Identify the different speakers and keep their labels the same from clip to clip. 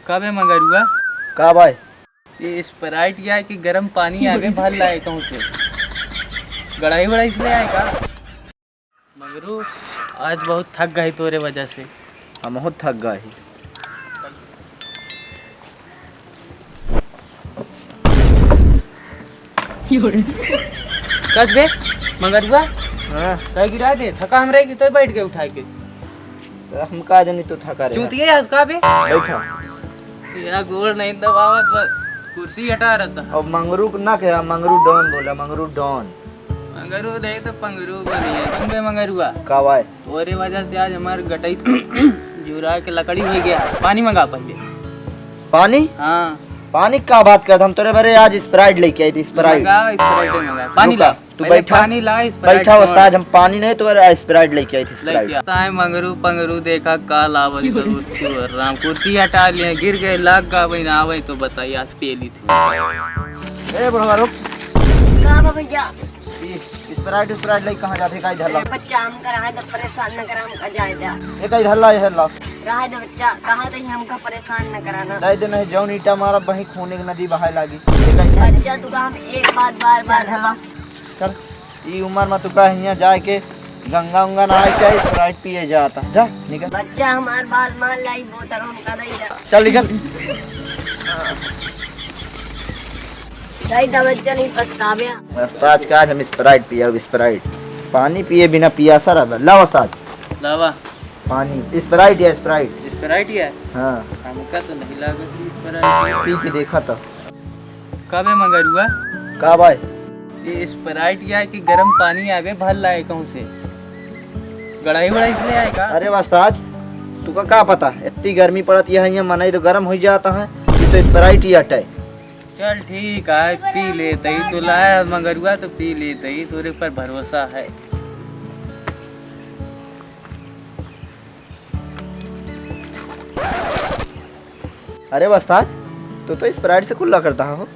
Speaker 1: कब है मगरुआ?
Speaker 2: का भाई?
Speaker 1: ये स्प्राइट क्या है कि गर्म पानी आगे भर लाए कहूँ से गड़ाई वड़ाई इसलिए आए का? मगरू आज बहुत थक गई तोरे वजह से।
Speaker 2: हम बहुत थक गए ही।
Speaker 1: कस बे मगरुआ
Speaker 2: हाँ
Speaker 1: कह गिरा दे थका हम रहेगी तो बैठ के उठा के
Speaker 2: हम का जानी तो थका रहे
Speaker 1: चूतिए हंस का बे
Speaker 2: बैठा।
Speaker 1: तेरा गोड़ नहीं दबावत बस कुर्सी हटा रहता।
Speaker 2: और मंगरू ना क्या, मंगरू डॉन बोला, मंगरू डॉन।
Speaker 1: मंगरू नहीं तो पंगरू बनिए तुम बे मगरुआ।
Speaker 2: का भाई?
Speaker 1: तोरे वजह से आज हमारे गटई जुरा के लकड़ी हो गया। पानी मंगा पहले।
Speaker 2: पानी?
Speaker 1: हाँ
Speaker 2: पानी का बात कर, हम तोरे बारे आज स्प्राइट लेके आई थी। स्प्राइट
Speaker 1: मंगा पानी ला
Speaker 2: तू
Speaker 1: पहले
Speaker 2: बैठा,
Speaker 1: पानी ला
Speaker 2: बैठा उस्ताद। हम पानी नहीं तो स्प्राइट लेके आई थी। स्प्राइट
Speaker 1: मंगरू पंगरू देखा का लावल राम कुर्सी हटा लिए गिर गए लाग गा भाई ना आवे तो बताइए आज पेली थी।
Speaker 2: ए बुढ़वा रुक।
Speaker 3: कहाँ बा भैया?
Speaker 2: स्प्राइट स्प्राइट ले कहां जाथे? का इधर ला
Speaker 3: बच्चा हम कराए तो परेशान न करा, हमका जाए जा।
Speaker 2: ए का इधर ला, इधर ला।
Speaker 3: रहा दे बच्चा, कहा दे हमका परेशान न कराना।
Speaker 2: दे दे नहीं जौन ईटा मारा वही खून एक नदी बहाए लागी। ए का इधर
Speaker 3: बच्चा तू हम एक बात बार बार हवा।
Speaker 2: चल ई उम्र में तू का हिया जाए के गंगा उंगा नहाए के स्प्राइट पिए जाता। जा निकल।
Speaker 3: बच्चा हमार बात मान लाई बोतल हमका दई जा।
Speaker 2: चल निकल।
Speaker 3: दई दा बच्चा नहीं पछतावे।
Speaker 2: उस्ताद का आज हम स्प्राइट पिया। स्प्राइट पानी पिए बिना पियासा रहा। ला उस्ताद
Speaker 1: लावा
Speaker 2: पानी। स्प्राइट या स्प्राइट?
Speaker 1: स्प्राइट है।
Speaker 2: हाँ
Speaker 1: हमका तो नहीं लागत स्प्राइट।
Speaker 2: पी के देखा था।
Speaker 1: कब है मगरुआ?
Speaker 2: का भाई?
Speaker 1: ये स्प्राइट क्या है कि गर्म पानी आगे भर लाए कहूँ से गड़ाई वड़ाई इसलिए आए का?
Speaker 2: अरे उस्ताद तू का क्या पता, इतनी गर्मी पड़ती है यहाँ मनाई तो गर्म हो जाता है। ये तो स्प्राइट ही हटाए।
Speaker 1: चल ठीक है पी लेते ही तो लाया मगरुआ तो पी लेते ही तोरे पर भरोसा है।
Speaker 2: अरे उस्ताद तो स्प्राइट से कुल्ला करता हो।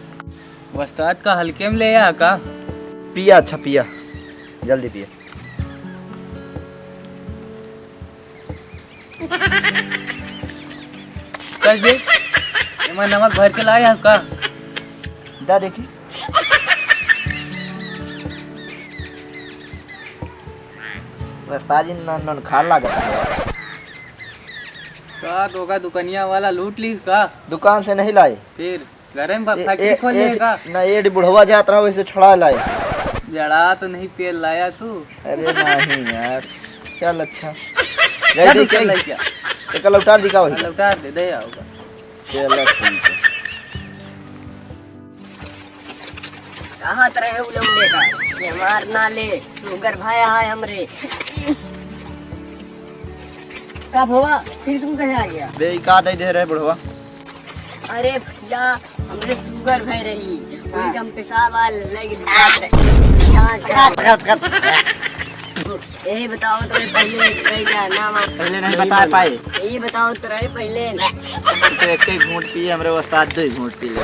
Speaker 1: उस्ताद का हल्के में ले आ का?
Speaker 2: पिया अच्छा पिया, जल्दी पिया।
Speaker 1: कस दे मैं नमक भर के लाया का?
Speaker 2: दा देखी। उस्ताद जी नन खा लगा
Speaker 1: का दोगा दुकनिया वाला लूट ली का?
Speaker 2: दुकान से नहीं लाए,
Speaker 1: फिर घर में फैक्ट्री खोलेगा
Speaker 2: ना। ये बुढ़वा जाता रहा वैसे छड़ा लाए।
Speaker 1: जड़ा तो नहीं तेल लाया तू?
Speaker 2: अरे नहीं यार। चल अच्छा
Speaker 1: क्या तू चल क्या?
Speaker 2: एक लौटा दिखा वही।
Speaker 1: लौटा दे दे आओगा।
Speaker 2: चल ठीक है।
Speaker 3: कहाँ तरह उलमने का ये हमार नाले सुगर भाया है हमरे। कब हुआ फिर तुम कहे आ गया?
Speaker 2: बे का दे रहे बुढ़वा।
Speaker 3: अरे भैया हमरे सुगर भय रही वही हम पेशाब लग यही बताओ तो पहले क्या नाम?
Speaker 2: पहले नहीं बता पाए।
Speaker 3: यही बताओ तो रहे पहले।
Speaker 2: तो एक ही घूंट पिए, हमरे उस्ताद 2 घूंट पी ले।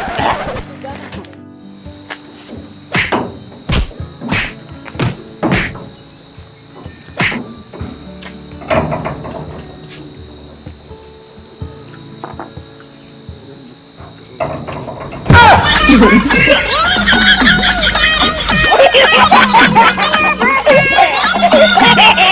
Speaker 4: Ha ha ha ha!